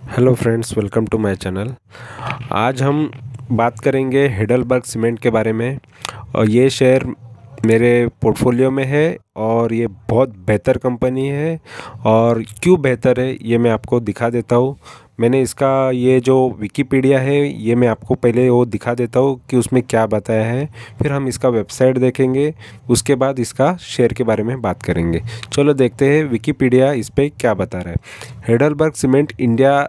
Hello friends, welcome to my channel. आज हम बात करेंगे हेडलबर्ग सीमेंट के बारे में। और ये शेयर मेरे पोर्टफोलियो में है और ये बहुत बेहतर कंपनी है। और क्यों बेहतर है ये मैं आपको दिखा देता हूँ। मैंने इसका ये जो विकिपीडिया है ये मैं आपको पहले वो दिखा देता हूँ कि उसमें क्या बताया है। फिर हम इसका वेबसाइट देखेंगे, उसके बाद इसका शेयर के बारे में बात करेंगे। चलो देखते हैं विकिपीडिया इस पर क्या बता रहा है। Heidelberg cement India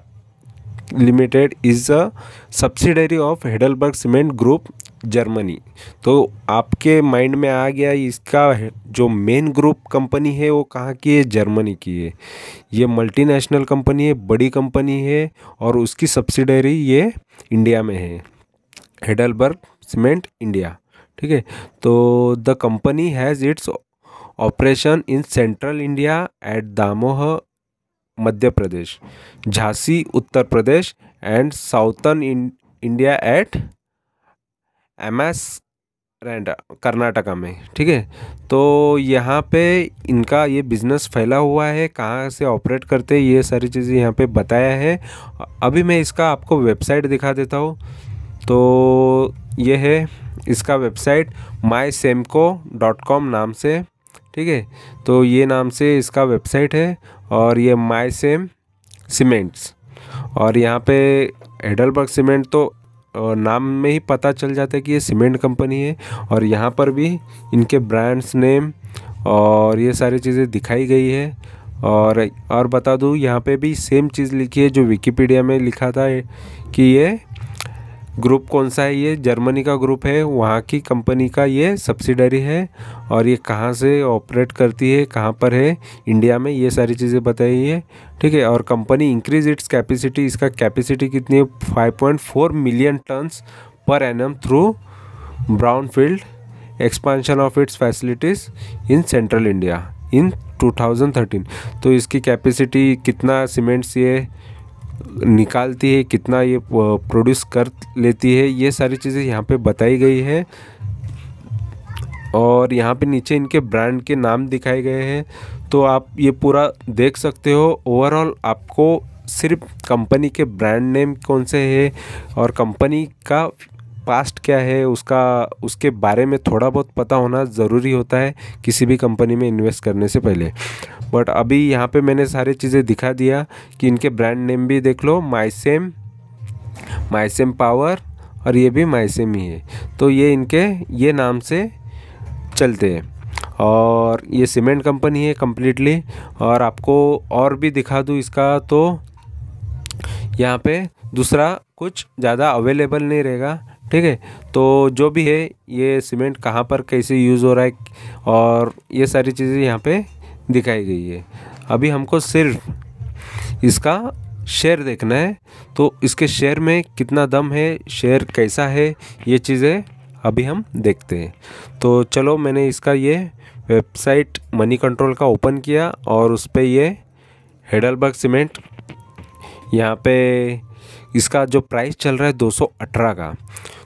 limited is a subsidiary of Heidelberg cement group Germany. तो आपके माइंड में आ गया इसका जो मेन ग्रुप कंपनी है वो कहाँ की है, जर्मनी की है। ये मल्टीनेशनल कंपनी है, बड़ी कंपनी है और उसकी सब्सिडरी ये इंडिया में है, हेडलबर्ग सीमेंट इंडिया। ठीक है। तो the company has its operation in central India at Damoh Madhya Pradesh, Jhansi Uttar Pradesh and southern India at MS Randa Karnataka में। ठीक है। तो यहाँ पे इनका ये बिज़नेस फैला हुआ है, कहाँ से ऑपरेट करते हैं ये सारी चीज़ें यहाँ पे बताया है। अभी मैं इसका आपको वेबसाइट दिखा देता हूँ। तो ये है इसका वेबसाइट mysemco.com नाम से। ठीक है। तो ये नाम से इसका वेबसाइट है और ये मायसेम सीमेंट्स। और यहाँ पे हेडलबर्ग सीमेंट तो नाम में ही पता चल जाता है कि ये सीमेंट कंपनी है। और यहाँ पर भी इनके ब्रांड्स नेम और ये सारी चीज़ें दिखाई गई है। और बता दूँ यहाँ पे भी सेम चीज़ लिखी है जो विकिपीडिया में लिखा था कि ये ग्रुप कौन सा है। ये जर्मनी का ग्रुप है, वहाँ की कंपनी का ये सब्सिडरी है। और ये कहाँ से ऑपरेट करती है, कहाँ पर है इंडिया में, ये सारी चीज़ें बताई है। ठीक है। और कंपनी इंक्रीज इट्स कैपेसिटी, इसका कैपेसिटी कितनी है 5.4 million turns per annum through brownfield expansion of its facilities in central India in 2013। तो इसकी कैपेसिटी कितना सीमेंट्स ये निकालती है, कितना ये प्रोड्यूस कर लेती है, ये सारी चीज़ें यहाँ पे बताई गई है। और यहाँ पे नीचे इनके ब्रांड के नाम दिखाए गए हैं। तो आप ये पूरा देख सकते हो। ओवरऑल आपको सिर्फ कंपनी के ब्रांड नेम कौन से है और कंपनी का पास्ट क्या है उसके बारे में थोड़ा बहुत पता होना ज़रूरी होता है किसी भी कंपनी में इन्वेस्ट करने से पहले। बट अभी यहाँ पे मैंने सारी चीज़ें दिखा दिया कि इनके ब्रांड नेम भी देख लो, मायसेम पावर और ये भी मायसेम ही है। तो ये इनके ये नाम से चलते हैं और ये सीमेंट कंपनी है कम्प्लीटली। और आपको और भी दिखा दूँ इसका, तो यहाँ पे दूसरा कुछ ज़्यादा अवेलेबल नहीं रहेगा। ठीक है। तो जो भी है ये सीमेंट कहाँ पर कैसे यूज़ हो रहा है और ये सारी चीज़ें यहाँ पे दिखाई गई है। अभी हमको सिर्फ इसका शेयर देखना है। तो इसके शेयर में कितना दम है, शेयर कैसा है, ये चीज़ें अभी हम देखते हैं। तो चलो मैंने इसका ये वेबसाइट मनी कंट्रोल का ओपन किया और उस पर ये हेडलबर्ग सीमेंट, यहाँ पे इसका जो प्राइस चल रहा है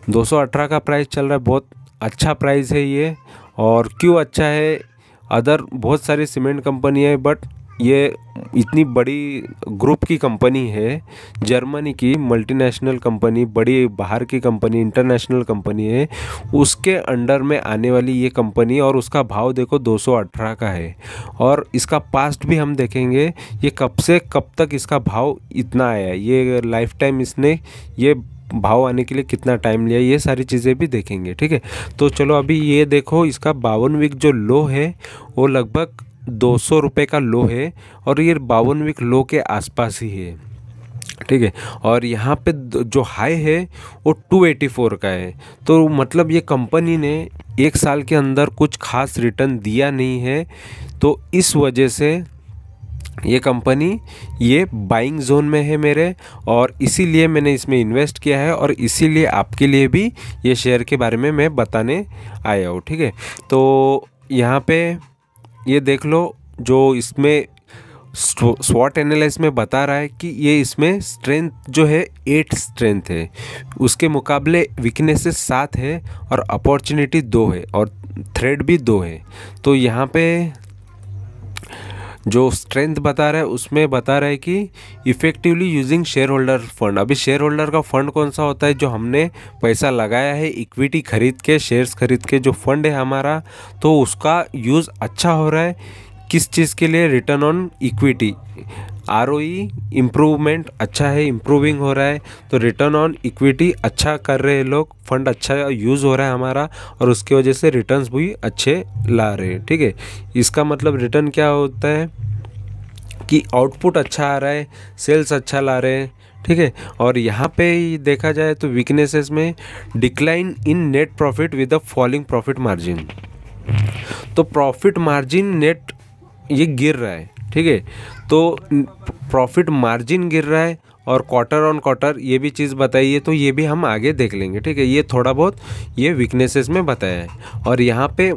218 का प्राइस चल रहा है। बहुत अच्छा प्राइस है ये। और क्यों अच्छा है, अदर बहुत सारी सीमेंट कंपनी है बट ये इतनी बड़ी ग्रुप की कंपनी है, जर्मनी की मल्टीनेशनल कंपनी, बड़ी बाहर की कंपनी, इंटरनेशनल कंपनी है, उसके अंडर में आने वाली ये कंपनी। और उसका भाव देखो 218 का है। और इसका पास्ट भी हम देखेंगे, ये कब से कब तक इसका भाव इतना आया है, ये लाइफ टाइम इसने ये भाव आने के लिए कितना टाइम लिया, ये सारी चीज़ें भी देखेंगे। ठीक है। तो चलो अभी ये देखो, इसका 52 वीक जो लो है वो लगभग 200 रुपये का लो है और ये 52 वीक लो के आसपास ही है। ठीक है। और यहाँ पे जो हाई है वो 284 का है। तो मतलब ये कंपनी ने एक साल के अंदर कुछ खास रिटर्न दिया नहीं है। तो इस वजह से ये कंपनी ये बाइंग जोन में है मेरे, और इसीलिए मैंने इसमें इन्वेस्ट किया है और इसीलिए आपके लिए भी ये शेयर के बारे में मैं बताने आया हूँ। ठीक है। तो यहाँ पे ये देख लो, जो इसमें स्वॉट एनालिसिस में बता रहा है कि ये इसमें स्ट्रेंथ जो है 8 स्ट्रेंथ है, उसके मुकाबले वीकनेसेस 7 है और अपॉर्चुनिटी 2 है और थ्रेड भी 2 है। तो यहाँ पे जो स्ट्रेंथ बता रहा है उसमें बता रहा है कि effectively using share holder fund. अभी शेयर होल्डर का फंड कौन सा होता है, जो हमने पैसा लगाया है इक्विटी खरीद के, शेयर्स खरीद के, जो फंड है हमारा, तो उसका यूज़ अच्छा हो रहा है किस चीज़ के लिए, return on equity, ROE improvement अच्छा है, इम्प्रूविंग हो रहा है, तो रिटर्न ऑन इक्विटी अच्छा कर रहे हैं लोग, फंड अच्छा यूज़ हो रहा है हमारा, और उसकी वजह से रिटर्न्स भी अच्छे ला रहे हैं। ठीक है, इसका मतलब रिटर्न क्या होता है कि आउटपुट अच्छा आ रहा है, सेल्स अच्छा ला रहे हैं। ठीक है, और यहाँ पे देखा जाए तो वीकनेसेस में decline in net profit with a falling profit margin. तो प्रॉफिट मार्जिन नेट ये गिर रहा है। ठीक है, तो प्रॉफिट मार्जिन गिर रहा है, और क्वार्टर ऑन क्वार्टर ये भी चीज़ बताई है, तो ये भी हम आगे देख लेंगे। ठीक है, ये थोड़ा बहुत ये वीकनेसेस में बताया है। और यहाँ पे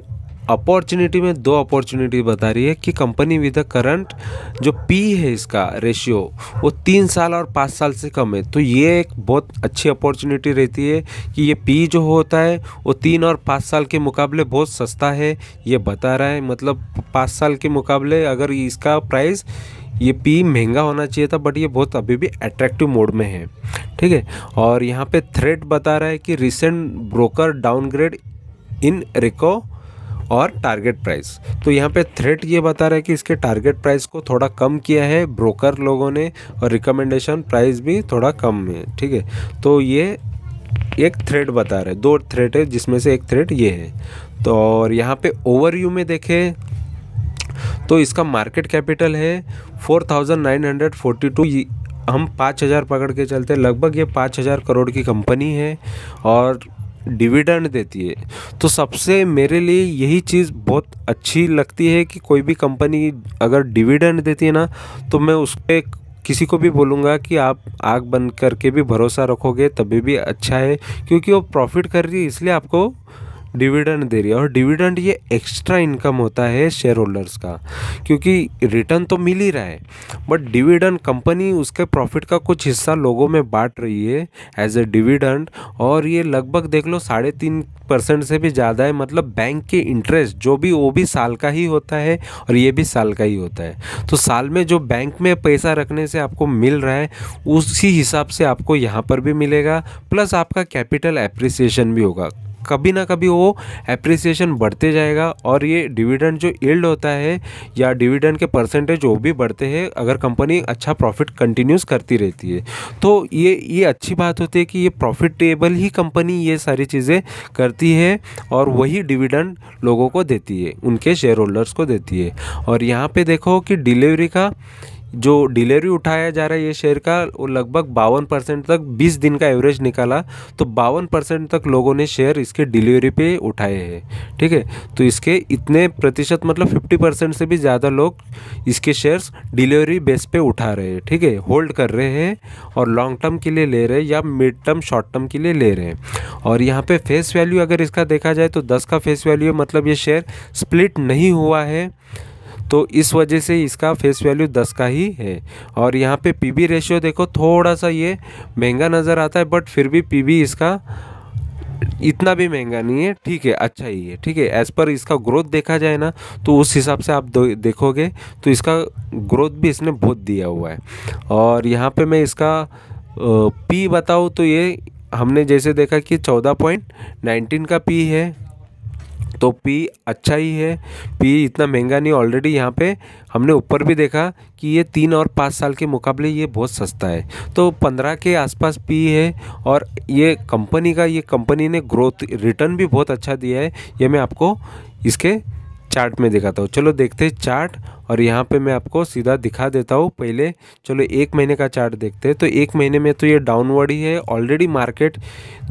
अपॉर्चुनिटी में दो अपॉर्चुनिटी बता रही है कि कंपनी विद द करंट जो पी है इसका रेशियो वो 3 साल और 5 साल से कम है, तो ये एक बहुत अच्छी अपॉर्चुनिटी रहती है कि ये पी जो होता है वो 3 और 5 साल के मुकाबले बहुत सस्ता है, ये बता रहा है। मतलब 5 साल के मुकाबले अगर इसका प्राइस, ये पी महंगा होना चाहिए था, बट ये बहुत अभी भी अट्रैक्टिव मोड में है। ठीक है, और यहाँ पे थ्रेट बता रहा है कि रिसेंट ब्रोकर डाउनग्रेड इन रिको और टारगेट प्राइस। तो यहाँ पे थ्रेट ये बता रहा है कि इसके टारगेट प्राइस को थोड़ा कम किया है ब्रोकर लोगों ने, और रिकमेंडेशन प्राइस भी थोड़ा कम है। ठीक है, तो ये एक थ्रेट बता रहा है, दो थ्रेट है जिसमें से एक थ्रेट ये है। तो और यहाँ पे ओवरव्यू में देखें तो इसका मार्केट कैपिटल है 4942, हम 5000 पकड़ के चलते, लगभग ये 5000 करोड़ की कंपनी है और डिविडेंड देती है। तो सबसे मेरे लिए यही चीज़ बहुत अच्छी लगती है कि कोई भी कंपनी अगर डिविडेंड देती है ना, तो मैं उस पर किसी को भी बोलूँगा कि आप आँख बंद करके भी भरोसा रखोगे तभी भी अच्छा है, क्योंकि वो प्रॉफिट कर रही है इसलिए आपको डिविडेंड दे रही है। और डिविडेंड ये एक्स्ट्रा इनकम होता है शेयर होल्डर्स का, क्योंकि रिटर्न तो मिल ही रहा है, बट डिविडेंड कंपनी उसके प्रॉफिट का कुछ हिस्सा लोगों में बांट रही है एज ए डिविडेंड, और ये लगभग देख लो 3.5% से भी ज़्यादा है। मतलब बैंक के इंटरेस्ट जो भी, वो भी साल का ही होता है और ये भी साल का ही होता है। तो साल में जो बैंक में पैसा रखने से आपको मिल रहा है उसी हिसाब से आपको यहाँ पर भी मिलेगा, प्लस आपका कैपिटल एप्रिसिएशन भी होगा, कभी ना कभी वो एप्रिसिएशन बढ़ते जाएगा। और ये डिविडेंड जो यील्ड होता है या डिविडेंड के परसेंटेज वो भी बढ़ते हैं अगर कंपनी अच्छा प्रॉफिट कंटिन्यूस करती रहती है। तो ये अच्छी बात होती है कि ये प्रॉफिटेबल ही कंपनी ये सारी चीज़ें करती है और वही डिविडेंड लोगों को देती है, उनके शेयर होल्डर्स को देती है। और यहाँ पे देखो कि डिलीवरी का जो डिलीवरी उठाया जा रहा है ये शेयर का, वो लगभग 52% तक 20 दिन का एवरेज निकाला, तो 52% तक लोगों ने शेयर इसके डिलीवरी पे उठाए हैं। ठीक है, तो इसके इतने प्रतिशत मतलब 50% से भी ज़्यादा लोग इसके शेयर्स डिलीवरी बेस पे उठा रहे हैं। ठीक है, होल्ड कर रहे हैं और लॉन्ग टर्म के लिए ले रहे हैं या मिड टर्म शॉर्ट टर्म के लिए ले रहे हैं। और यहाँ पे फेस वैल्यू अगर इसका देखा जाए तो 10 का फेस वैल्यू है, मतलब ये शेयर स्प्लिट नहीं हुआ है, तो इस वजह से इसका फेस वैल्यू 10 का ही है। और यहाँ पे पीबी रेशियो देखो, थोड़ा सा ये महंगा नज़र आता है, बट फिर भी पीबी इसका इतना भी महंगा नहीं है, ठीक है, अच्छा ही है। ठीक है, एज़ पर इसका ग्रोथ देखा जाए ना, तो उस हिसाब से आप देखोगे तो इसका ग्रोथ भी इसने बहुत दिया हुआ है। और यहाँ पे मैं इसका पी बताऊँ तो ये हमने जैसे देखा कि 14.19 का पी है, तो पी अच्छा ही है, पी इतना महंगा नहीं। ऑलरेडी यहाँ पे हमने ऊपर भी देखा कि ये 3 और 5 साल के मुकाबले ये बहुत सस्ता है, तो 15 के आसपास पी है। और ये कंपनी ने ग्रोथ रिटर्न भी बहुत अच्छा दिया है, ये मैं आपको इसके चार्ट में दिखाता हूँ। चलो देखते हैं चार्ट, और यहाँ पे मैं आपको सीधा दिखा देता हूँ। पहले चलो 1 महीने का चार्ट देखते हैं। तो 1 महीने में तो ये डाउनवर्ड ही है, ऑलरेडी मार्केट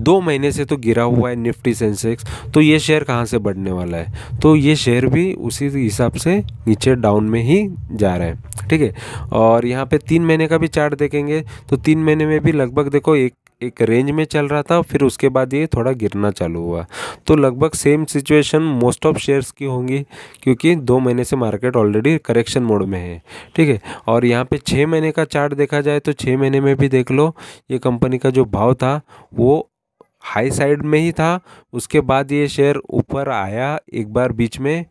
2 महीने से तो गिरा हुआ है निफ्टी सेंसेक्स, तो ये शेयर कहाँ से बढ़ने वाला है, तो ये शेयर भी उसी हिसाब से नीचे डाउन में ही जा रहा है। ठीक है, और यहाँ पे 3 महीने का भी चार्ट देखेंगे तो 3 महीने में भी लगभग देखो एक रेंज में चल रहा था, फिर उसके बाद ये थोड़ा गिरना चालू हुआ। तो लगभग same situation most of shares की होंगी, क्योंकि 2 महीने से मार्केट ऑलरेडी करेक्शन मोड में है। ठीक है, और यहाँ पे 6 महीने का चार्ट देखा जाए तो 6 महीने में भी देख लो, ये कंपनी का जो भाव था वो हाई साइड में ही था। उसके बाद ये शेयर ऊपर आया एक बार बीच में,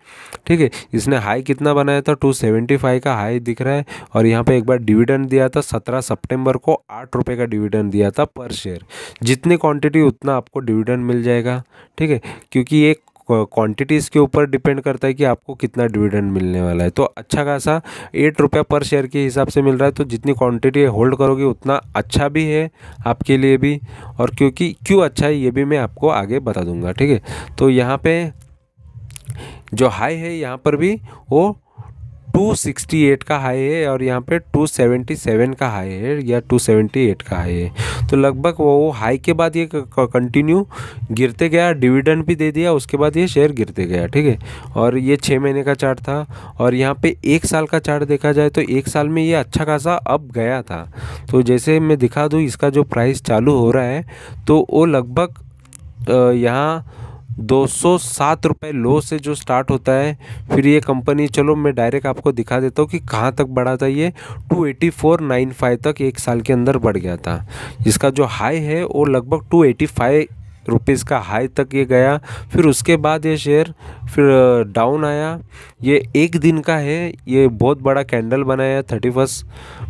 ठीक है। इसने हाई कितना बनाया था, 275 का हाई दिख रहा है। और यहाँ पे एक बार डिविडेंड दिया था 17 सितंबर को, 8 रुपये का डिविडेंड दिया था पर शेयर। जितनी क्वांटिटी उतना आपको डिविडेंड मिल जाएगा, ठीक है, क्योंकि ये क्वांटिटीज़ के ऊपर डिपेंड करता है कि आपको कितना डिविडेंड मिलने वाला है। तो अच्छा खासा 8 रुपया पर शेयर के हिसाब से मिल रहा है। तो जितनी क्वांटिटी होल्ड करोगे उतना अच्छा भी है आपके लिए भी, और क्योंकि क्यों अच्छा है ये भी मैं आपको आगे बता दूंगा, ठीक है। तो यहाँ पे जो हाई है यहाँ पर भी वो 268 का हाई है, और यहाँ पे 277 का हाई है या 278 का हाई है। तो लगभग वो हाई के बाद ये कंटिन्यू गिरते गया, डिविडेंड भी दे दिया, उसके बाद ये शेयर गिरते गया, ठीक है। और ये 6 महीने का चार्ट था। और यहाँ पे 1 साल का चार्ट देखा जाए तो 1 साल में ये अच्छा खासा अप गया था। तो जैसे मैं दिखा दूँ इसका जो प्राइस चालू हो रहा है, तो वो लगभग यहाँ 207 रुपये लो से जो स्टार्ट होता है। फिर ये कंपनी, चलो मैं डायरेक्ट आपको दिखा देता हूँ कि कहाँ तक बढ़ा था। ये 284.95 तक 1 साल के अंदर बढ़ गया था। इसका जो हाई है वो लगभग 285 रुपीज़ का हाई तक ये गया। फिर उसके बाद ये शेयर फिर डाउन आया। ये एक दिन का है, ये बहुत बड़ा कैंडल बनाया 31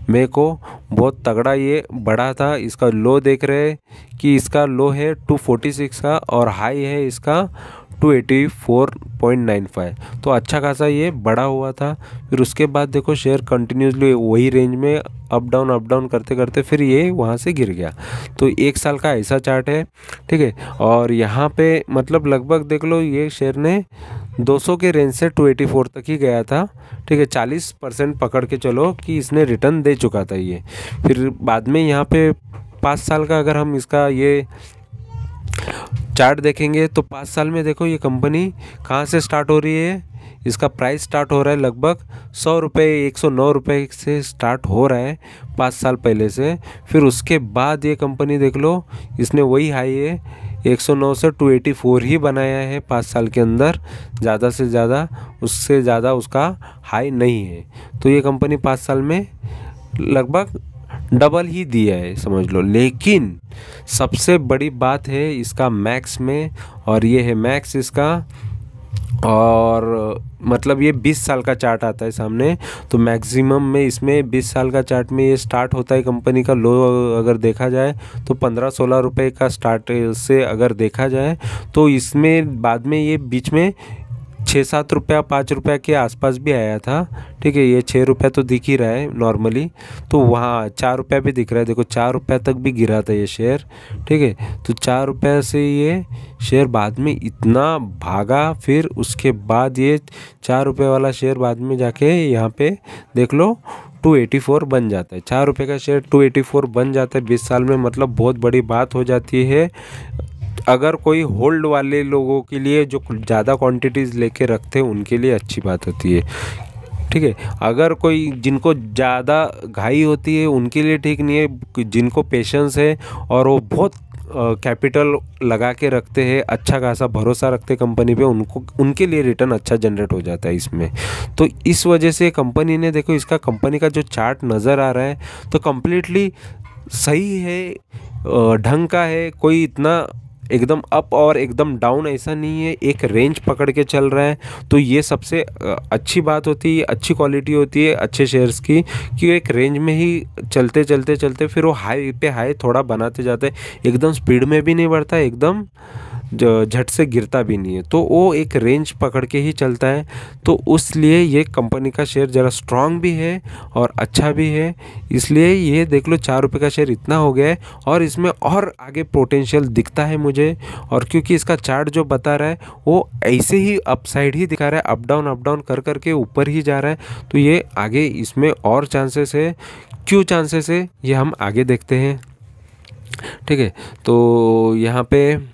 मई को, बहुत तगड़ा ये बढ़ा था। इसका लो देख रहे हैं कि इसका लो है 246 का, और हाई है इसका 284.95। तो अच्छा खासा ये बड़ा हुआ था। फिर उसके बाद देखो शेयर कंटिन्यूसली वही रेंज में अप डाउन करते करते फिर ये वहाँ से गिर गया। तो 1 साल का ऐसा चार्ट है, ठीक है। और यहाँ पे मतलब लगभग देख लो ये शेयर ने 200 के रेंज से 284 तक ही गया था, ठीक है। 40% पकड़ के चलो कि इसने रिटर्न दे चुका था ये। फिर बाद में यहाँ पे 5 साल का अगर हम इसका ये चार्ट देखेंगे तो 5 साल में देखो ये कंपनी कहाँ से स्टार्ट हो रही है। इसका प्राइस स्टार्ट हो रहा है लगभग 100 रुपये, 109 रुपये से स्टार्ट हो रहा है 5 साल पहले से। फिर उसके बाद ये कंपनी देख लो, इसने वही हाई है 109 से 284 ही बनाया है 5 साल के अंदर। ज़्यादा से ज़्यादा, उससे ज़्यादा उसका हाई नहीं है। तो ये कंपनी 5 साल में लगभग डबल ही दिया है समझ लो। लेकिन सबसे बड़ी बात है इसका मैक्स में, और ये है मैक्स इसका। और मतलब ये 20 साल का चार्ट आता है सामने। तो मैक्सिमम में इसमें 20 साल का चार्ट में ये स्टार्ट होता है कंपनी का लो। अगर देखा जाए तो 15-16 रुपये का स्टार्ट से अगर देखा जाए तो इसमें बाद में ये बीच में 6-7 रुपया 5 रुपया के आसपास भी आया था, ठीक है। ये 6 रुपया तो दिख ही रहा है नॉर्मली। तो वहाँ 4 रुपया भी दिख रहा है, देखो 4 रुपया तक भी गिरा था ये शेयर, ठीक है। तो 4 रुपया से ये शेयर बाद में इतना भागा। फिर उसके बाद ये 4 रुपये वाला शेयर बाद में जाके यहाँ पे देख लो 284 बन जाता है। 4 रुपये का शेयर 284 बन जाता है 20 साल में, मतलब बहुत बड़ी बात हो जाती है। अगर कोई होल्ड वाले लोगों के लिए, जो ज़्यादा क्वांटिटीज़ लेके रखते हैं, उनके लिए अच्छी बात होती है, ठीक है। अगर कोई जिनको ज़्यादा घाई होती है उनके लिए ठीक नहीं है। जिनको पेशेंस है और वो बहुत कैपिटल लगा के रखते हैं, अच्छा खासा भरोसा रखते हैं कंपनी पे, उनके लिए रिटर्न अच्छा जनरेट हो जाता है इसमें। तो इस वजह से कंपनी ने देखो, इसका कंपनी का जो चार्ट नज़र आ रहा है तो कम्प्लीटली सही है, ढंग का है। कोई इतना एकदम अप और एकदम डाउन ऐसा नहीं है, एक रेंज पकड़ के चल रहा है। तो ये सबसे अच्छी बात होती है, अच्छी क्वालिटी होती है अच्छे शेयर्स की, कि एक रेंज में ही चलते चलते चलते फिर वो हाई पे हाई थोड़ा बनाते जाते हैं। एकदम स्पीड में भी नहीं बढ़ता, एकदम झट से गिरता भी नहीं है। तो वो एक रेंज पकड़ के ही चलता है। तो उसलिए ये कंपनी का शेयर ज़रा स्ट्रांग भी है और अच्छा भी है। इसलिए ये देख लो 4 रुपये का शेयर इतना हो गया है, और इसमें और आगे पोटेंशियल दिखता है मुझे। और क्योंकि इसका चार्ट जो बता रहा है वो ऐसे ही अपसाइड ही दिखा रहा है, अप डाउन कर करके ऊपर ही जा रहा है। तो ये आगे इसमें और चांसेस है। क्यों चांसेस है ये हम आगे देखते हैं, ठीक है। तो यहाँ पे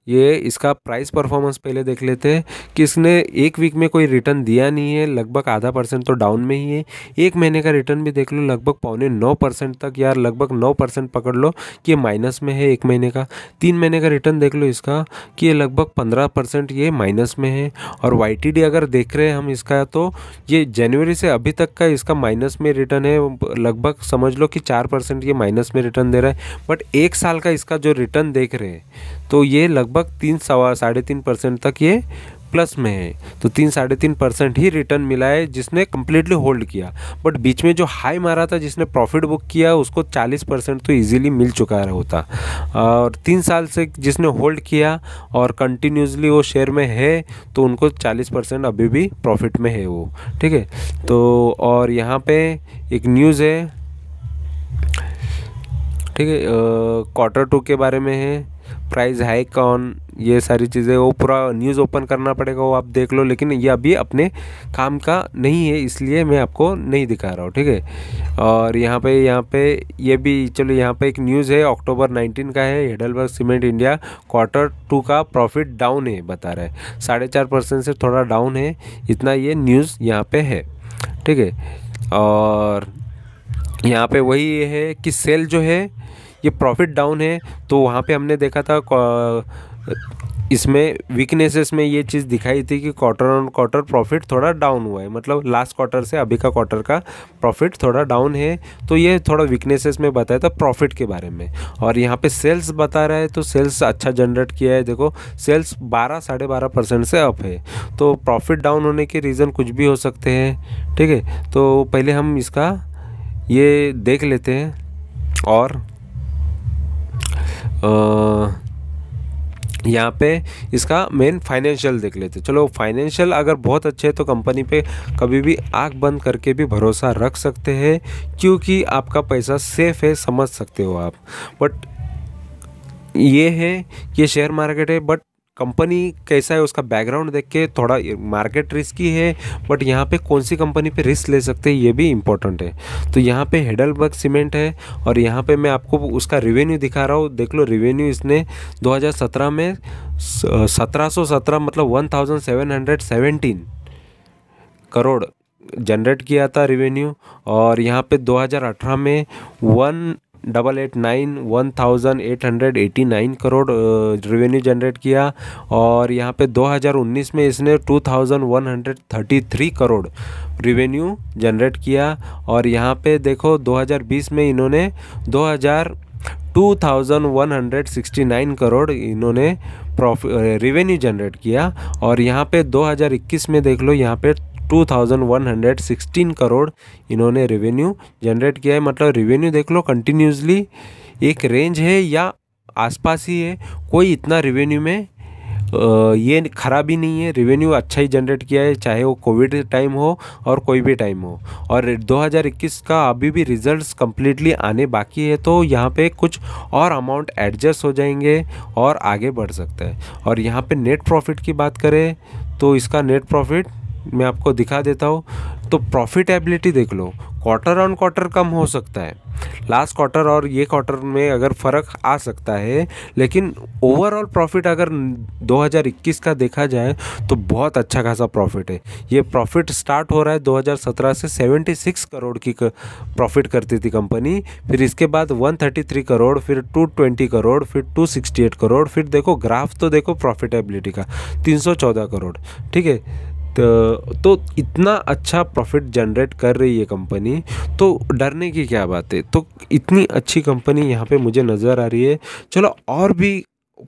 ये इसका प्राइस परफॉर्मेंस पहले देख लेते हैं कि इसने एक वीक में कोई रिटर्न दिया नहीं है, लगभग आधा % तो डाउन में ही है। एक महीने का रिटर्न भी देख लो, लगभग 8.9% तक, यार लगभग 9% पकड़ लो कि ये माइनस में है एक महीने का। 3 महीने का रिटर्न देख लो इसका कि ये लगभग 15% ये माइनस में है। और YTD अगर देख रहे हैं हम इसका, तो ये जनवरी से अभी तक का इसका माइनस में रिटर्न है, लगभग समझ लो कि 4% ये माइनस में रिटर्न दे रहा है। बट एक साल का इसका जो रिटर्न देख रहे हैं तो ये लगभग 3-3.5% तक ये प्लस में है। तो 3-3.5% ही रिटर्न मिला है जिसने कम्प्लीटली होल्ड किया। बट बीच में जो हाई मारा था, जिसने प्रॉफिट बुक किया, उसको 40% तो इजीली मिल चुका होता। और 3 साल से जिसने होल्ड किया और कंटिन्यूसली वो शेयर में है, तो उनको 40% अभी भी प्रॉफिट में है वो, ठीक है। तो और यहाँ पे एक न्यूज़ है, ठीक है, Q2 के बारे में है, प्राइस हाइक ऑन, ये सारी चीज़ें, वो पूरा न्यूज़ ओपन करना पड़ेगा, वो आप देख लो। लेकिन ये अभी अपने काम का नहीं है, इसलिए मैं आपको नहीं दिखा रहा हूँ, ठीक है। और यहाँ पे ये भी, चलो यहाँ पे एक न्यूज़ है अक्टूबर 19 का है, हेडलबर्ग सीमेंट इंडिया Q2 का प्रॉफिट डाउन है बता रहा है, 4.5% से थोड़ा डाउन है, इतना ये न्यूज़ यहाँ पे है, ठीक है। और यहाँ पे वही ये है कि सेल जो है ये प्रॉफिट डाउन है। तो वहाँ पे हमने देखा था इसमें वीकनेसेस में ये चीज़ दिखाई थी कि क्वार्टर प्रॉफिट थोड़ा डाउन हुआ है, मतलब लास्ट क्वार्टर से अभी का क्वार्टर का प्रॉफिट थोड़ा डाउन है। तो ये थोड़ा वीकनेसेस में बताया था प्रॉफिट के बारे में। और यहाँ पे सेल्स बता रहा है, तो सेल्स अच्छा जनरेट किया है, देखो सेल्स 12-12.5% से अप है। तो प्रॉफिट डाउन होने के रीज़न कुछ भी हो सकते हैं, ठीक है। तो पहले हम इसका ये देख लेते हैं। और यहाँ पे इसका मेन फाइनेंशियल देख लेते हैं। चलो फाइनेंशियल अगर बहुत अच्छे है तो कंपनी पे कभी भी आंख बंद करके भी भरोसा रख सकते हैं, क्योंकि आपका पैसा सेफ है, समझ सकते हो आप। बट ये है कि शेयर मार्केट है, बट कंपनी कैसा है उसका बैकग्राउंड देख के, थोड़ा मार्केट रिस्की है, बट यहाँ पे कौन सी कंपनी पे रिस्क ले सकते हैं ये भी इम्पोर्टेंट है। तो यहाँ पे हेडलबर्ग सीमेंट है, और यहाँ पे मैं आपको उसका रिवेन्यू दिखा रहा हूँ, देख लो रिवेन्यू इसने 2017 में 1717 मतलब 1717 करोड़ जनरेट किया था रिवेन्यू। और यहाँ पे 2018 में 1889 करोड़ रिवेन्यू जनरेट किया। और यहाँ पे 2019 में इसने 2133 करोड़ रिवेन्यू जनरेट किया। और यहाँ पे देखो 2020 में इन्होंने 2169 करोड़ इन्होंने रिवेन्यू जनरेट किया। और यहाँ पे 2021 में देख लो, यहाँ पे 2116 करोड़ इन्होंने रेवेन्यू जनरेट किया है। मतलब रेवेन्यू देख लो कंटिन्यूसली एक रेंज है या आसपास ही है, कोई इतना रेवेन्यू में ये खराबी नहीं है, रेवेन्यू अच्छा ही जनरेट किया है, चाहे वो कोविड टाइम हो और कोई भी टाइम हो। और 2021 का अभी भी रिजल्ट्स कम्प्लीटली आने बाकी है, तो यहाँ पे कुछ और अमाउंट एडजस्ट हो जाएंगे और आगे बढ़ सकता है। और यहाँ पे नेट प्रॉफिट की बात करें तो इसका नेट प्रॉफिट मैं आपको दिखा देता हूँ। तो प्रॉफिटेबिलिटी देख लो, क्वार्टर ऑन क्वार्टर कम हो सकता है, लास्ट क्वार्टर और ये क्वार्टर में अगर फ़र्क आ सकता है, लेकिन ओवरऑल प्रॉफिट अगर 2021 का देखा जाए तो बहुत अच्छा खासा प्रॉफिट है। ये प्रॉफिट स्टार्ट हो रहा है 2017 से 76 करोड़ की प्रॉफिट करती थी कंपनी, फिर इसके बाद 133 करोड़, फिर 220 करोड़, फिर 268 करोड़, फिर देखो ग्राफ तो देखो प्रॉफिटेबिलिटी का 314 करोड़, ठीक है। तो इतना अच्छा प्रॉफिट जनरेट कर रही है कंपनी, तो डरने की क्या बात है। तो इतनी अच्छी कंपनी यहाँ पे मुझे नज़र आ रही है। चलो और भी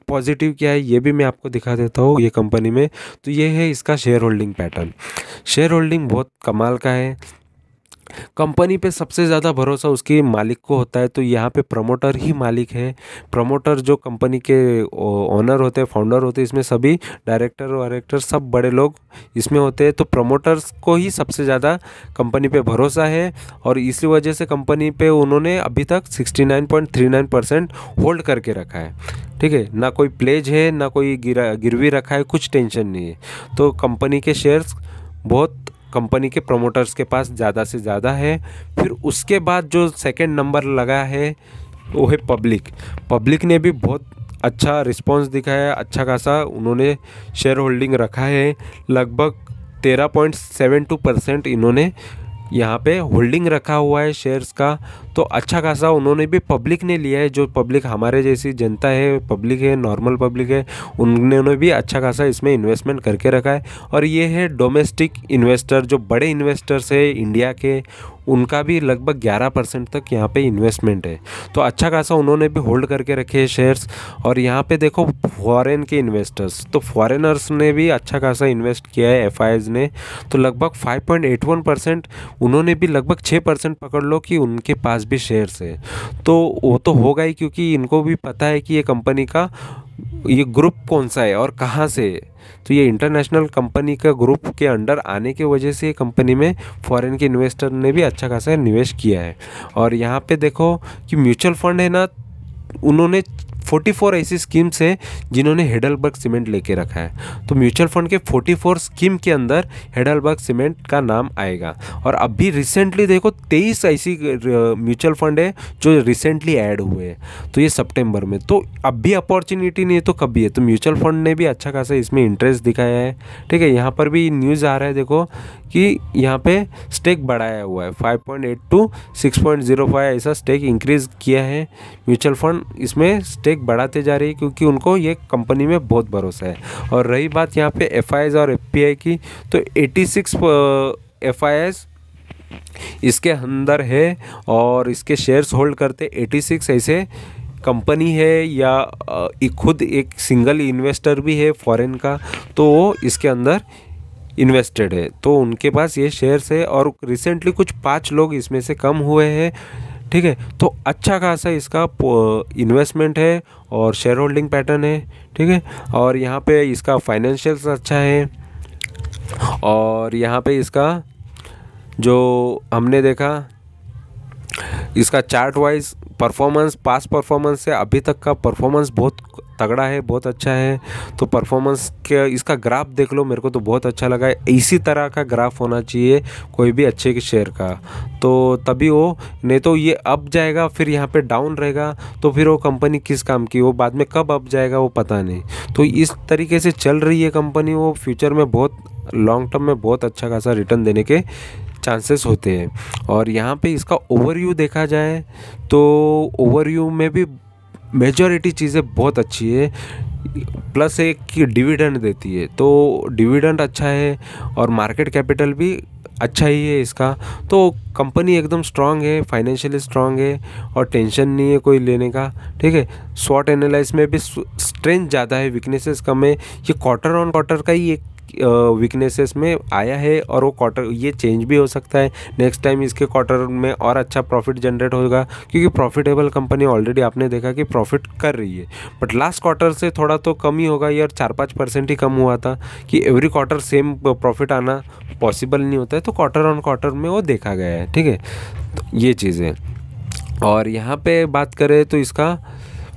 पॉजिटिव क्या है ये भी मैं आपको दिखा देता हूँ ये कंपनी में। तो ये है इसका share holding pattern. Share holding बहुत कमाल का है। कंपनी पे सबसे ज़्यादा भरोसा उसके मालिक को होता है, तो यहाँ पे प्रमोटर ही मालिक है। प्रमोटर जो कंपनी के ओनर होते हैं, फाउंडर होते हैं, इसमें सभी डायरेक्टर वायरेक्टर सब बड़े लोग इसमें होते हैं। तो प्रमोटर्स को ही सबसे ज़्यादा कंपनी पे भरोसा है, और इसी वजह से कंपनी पे उन्होंने अभी तक 69.39% होल्ड करके रखा है, ठीक है। ना कोई प्लेज है, ना कोई गिरवी रखा है, कुछ टेंशन नहीं है। तो कंपनी के शेयर्स बहुत कंपनी के प्रमोटर्स के पास ज़्यादा से ज़्यादा है। फिर उसके बाद जो सेकंड नंबर लगा है वो है पब्लिक। पब्लिक ने भी बहुत अच्छा रिस्पॉन्स दिखाया है, अच्छा खासा उन्होंने शेयर होल्डिंग रखा है। लगभग 13.72% इन्होंने यहाँ पे होल्डिंग रखा हुआ है शेयर्स का। तो अच्छा खासा उन्होंने भी पब्लिक ने लिया है, जो पब्लिक हमारे जैसी जनता है, पब्लिक है, नॉर्मल पब्लिक है, उन्होंने भी अच्छा खासा इसमें इन्वेस्टमेंट करके रखा है। और ये है डोमेस्टिक इन्वेस्टर, जो बड़े इन्वेस्टर्स है इंडिया के, उनका भी लगभग 11% तक यहाँ पे इन्वेस्टमेंट है। तो अच्छा खासा उन्होंने भी होल्ड करके रखे हैं शेयर्स। और यहाँ पे देखो फॉरेन के इन्वेस्टर्स, तो फॉरेनर्स ने भी अच्छा खासा इन्वेस्ट किया है एफआईज ने। तो लगभग 5.81% उन्होंने भी लगभग 6% पकड़ लो कि उनके पास भी शेयर्स है। तो वो तो होगा ही, क्योंकि इनको भी पता है कि ये कंपनी का ये ग्रुप कौन सा है और कहाँ से है। तो ये इंटरनेशनल कंपनी का ग्रुप के अंडर आने के वजह से ये कंपनी में फॉरेन के इन्वेस्टर ने भी अच्छा खासा निवेश किया है। और यहाँ पे देखो कि म्यूचुअल फंड है ना, उन्होंने 44 ऐसी स्कीम्स हैं जिन्होंने हेडलबर्ग सीमेंट लेके रखा है। तो म्यूचुअल फंड के 44 स्कीम के अंदर हेडलबर्ग सीमेंट का नाम आएगा। और अभी रिसेंटली देखो 23 ऐसी म्यूचुअल फंड है जो रिसेंटली ऐड हुए हैं, तो ये सितंबर में। तो अब भी अपॉर्चुनिटी नहीं है तो कभी है। तो म्यूचुअल फंड ने भी अच्छा खासा इसमें इंटरेस्ट दिखाया है। ठीक है, यहाँ पर भी न्यूज़ आ रहा है देखो कि यहाँ पे स्टेक बढ़ाया हुआ है, 5.8 टू 6.05 ऐसा स्टेक इंक्रीज़ किया है म्यूचुअल फंड। इसमें स्टेक बढ़ाते जा रही है क्योंकि उनको ये कंपनी में बहुत भरोसा है। और रही बात यहाँ पे एफआईएस और एफपीआई की, तो 86 एफआईएस इसके अंदर है और इसके शेयर्स होल्ड करते 86 ऐसे कंपनी है, या खुद एक सिंगल इन्वेस्टर भी है फॉरेन का, तो वो इसके अंदर इन्वेस्टेड है, तो उनके पास ये शेयर्स है। और रिसेंटली कुछ 5 लोग इसमें से कम हुए हैं। ठीक है, तो अच्छा खासा इसका इन्वेस्टमेंट है और शेयर होल्डिंग पैटर्न है। ठीक है, और यहाँ पे इसका फाइनेंशियल्स अच्छा है। और यहाँ पे इसका जो हमने देखा, इसका chart wise performance, past performance से अभी तक का परफॉर्मेंस बहुत तगड़ा है, बहुत अच्छा है। तो परफॉर्मेंस के इसका ग्राफ देख लो, मेरे को तो बहुत अच्छा लगा है। इसी तरह का ग्राफ होना चाहिए कोई भी अच्छे के शेयर का, तो तभी वो, नहीं तो ये अप जाएगा फिर यहाँ पे डाउन रहेगा, तो फिर वो कंपनी किस काम की, वो बाद में कब अप जाएगा वो पता नहीं। तो इस तरीके से चल रही है कंपनी, वो फ्यूचर में बहुत लॉन्ग टर्म में बहुत अच्छा खासा रिटर्न देने के चांसेस होते हैं। और यहाँ पे इसका ओवरव्यू देखा जाए तो ओवरव्यू में भी मेजॉरिटी चीज़ें बहुत अच्छी है। प्लस एक कि डिविडेंड देती है, तो डिविडेंड अच्छा है और मार्केट कैपिटल भी अच्छा ही है इसका। तो कंपनी एकदम स्ट्रांग है, फाइनेंशियली स्ट्रांग है और टेंशन नहीं है कोई लेने का। ठीक है, स्वॉट एनालाइज में भी स्ट्रेंथ ज़्यादा है, वीकनेसेस कम है। ये क्वार्टर ऑन क्वार्टर का ही एक वीकनेसेस में आया है और वो क्वार्टर ये चेंज भी हो सकता है। नेक्स्ट टाइम इसके क्वार्टर में और अच्छा प्रॉफिट जनरेट होगा, क्योंकि प्रॉफिटेबल कंपनी ऑलरेडी आपने देखा कि प्रॉफिट कर रही है। बट लास्ट क्वार्टर से थोड़ा तो कम ही होगा यार, 4-5% ही कम हुआ था कि एवरी क्वार्टर सेम प्रॉफिट आना पॉसिबल नहीं होता है। तो क्वार्टर ऑन क्वार्टर में वो देखा गया है। ठीक है, तो ये चीज़ें। और यहाँ पे बात करें तो इसका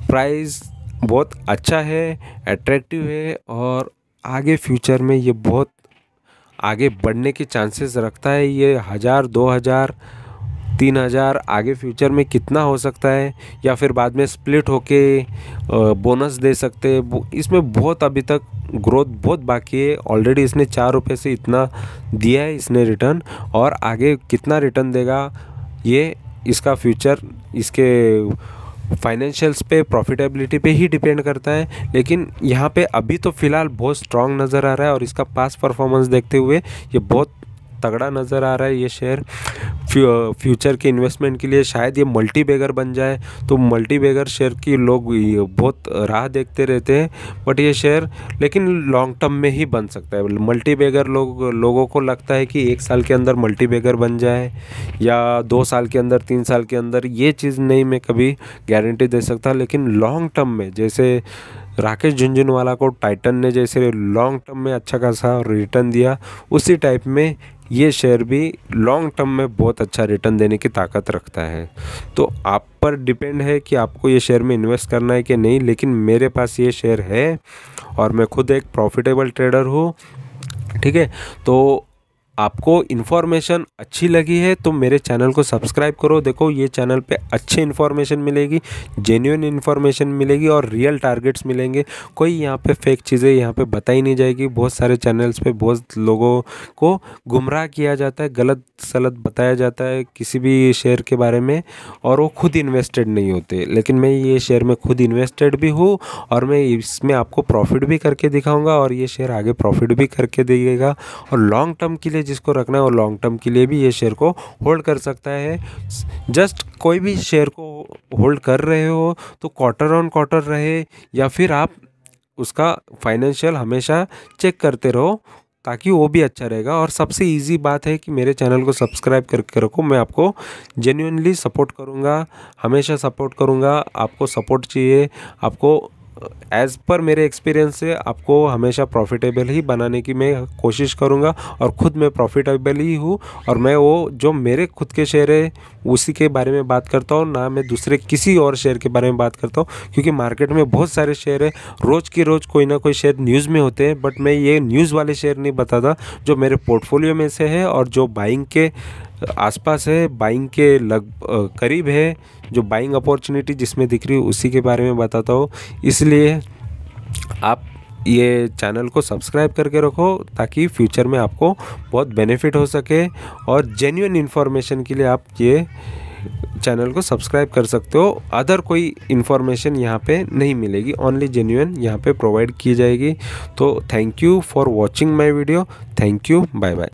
प्राइस बहुत अच्छा है, अट्रैक्टिव है और आगे फ्यूचर में ये बहुत आगे बढ़ने के चांसेस रखता है। ये 1000, 2000, 3000 आगे फ्यूचर में कितना हो सकता है, या फिर बाद में स्प्लिट होके बोनस दे सकते हैं। इसमें बहुत अभी तक ग्रोथ बहुत बाकी है। ऑलरेडी इसने 4 रुपये से इतना दिया है इसने रिटर्न, और आगे कितना रिटर्न देगा ये इसका फ्यूचर, इसके फाइनेंशियल्स पे, प्रॉफिटेबिलिटी पे ही डिपेंड करता है। लेकिन यहाँ पे अभी तो फ़िलहाल बहुत स्ट्रांग नज़र आ रहा है और इसका पास्ट परफॉर्मेंस देखते हुए ये बहुत तगड़ा नज़र आ रहा है। ये शेयर फ्यूचर के इन्वेस्टमेंट के लिए शायद ये मल्टी बैगर बन जाए, तो मल्टी बैगर शेयर की लोग बहुत राह देखते रहते हैं। बट ये शेयर लेकिन लॉन्ग टर्म में ही बन सकता है। मल्टी बैगर लोगों को लगता है कि 1 साल के अंदर मल्टी बैगर बन जाए या 2 साल के अंदर, 3 साल के अंदर, ये चीज़ नहीं मैं कभी गारंटी दे सकता। लेकिन लॉन्ग टर्म में, जैसे राकेश झुनझुनवाला को टाइटन ने जैसे लॉन्ग टर्म में अच्छा खासा रिटर्न दिया, उसी टाइप में ये शेयर भी लॉन्ग टर्म में बहुत अच्छा रिटर्न देने की ताकत रखता है। तो आप पर डिपेंड है कि आपको ये शेयर में इन्वेस्ट करना है कि नहीं। लेकिन मेरे पास ये शेयर है और मैं खुद एक प्रॉफिटेबल ट्रेडर हूँ। ठीक है, तो आपको इन्फॉर्मेशन अच्छी लगी है तो मेरे चैनल को सब्सक्राइब करो। देखो ये चैनल पे अच्छी इन्फॉर्मेशन मिलेगी, जेन्युइन इन्फॉर्मेशन मिलेगी और रियल टारगेट्स मिलेंगे। कोई यहाँ पे फेक चीज़ें यहाँ पे बताई नहीं जाएगी। बहुत सारे चैनल्स पे बहुत लोगों को गुमराह किया जाता है, गलत सलत बताया जाता है किसी भी शेयर के बारे में, और वो खुद इन्वेस्टेड नहीं होते। लेकिन मैं ये शेयर में खुद इन्वेस्टेड भी हूँ और मैं इसमें आपको प्रॉफिट भी करके दिखाऊंगा और ये शेयर आगे प्रॉफिट भी करके देगा। और लॉन्ग टर्म के लिए जिसको रखना है और लॉन्ग टर्म के लिए भी ये शेयर को होल्ड कर सकता है। जस्ट कोई भी शेयर को होल्ड कर रहे हो तो क्वार्टर ऑन क्वार्टर रहे या फिर आप उसका फाइनेंशियल हमेशा चेक करते रहो, ताकि वो भी अच्छा रहेगा। और सबसे इजी बात है कि मेरे चैनल को सब्सक्राइब करके रखो। मैं आपको जेन्युइनली सपोर्ट करूँगा, हमेशा सपोर्ट करूँगा। आपको सपोर्ट चाहिए, आपको एज़ पर मेरे एक्सपीरियंस से आपको हमेशा प्रॉफिटेबल ही बनाने की मैं कोशिश करूँगा और ख़ुद मैं प्रॉफिटेबल ही हूँ। और मैं वो जो मेरे खुद के शेयर है उसी के बारे में बात करता हूँ, ना मैं दूसरे किसी और शेयर के बारे में बात करता हूँ। क्योंकि मार्केट में बहुत सारे शेयर है, रोज़ की रोज़ कोई ना कोई शेयर न्यूज़ में होते हैं, बट मैं ये न्यूज़ वाले शेयर नहीं बताता जो मेरे पोर्टफोलियो में से है और जो बाइंग के आसपास है, बाइंग के करीब है, जो बाइंग अपॉर्चुनिटी जिसमें दिख रही है उसी के बारे में बताता हूँ। इसलिए आप ये चैनल को सब्सक्राइब करके रखो ताकि फ्यूचर में आपको बहुत बेनिफिट हो सके। और जेन्युइन इन्फॉर्मेशन के लिए आप ये चैनल को सब्सक्राइब कर सकते हो। अदर कोई इन्फॉर्मेशन यहाँ पे नहीं मिलेगी, ओनली जेन्युइन यहाँ पे प्रोवाइड की जाएगी। तो thank you for watching my video. Thank you, bye bye.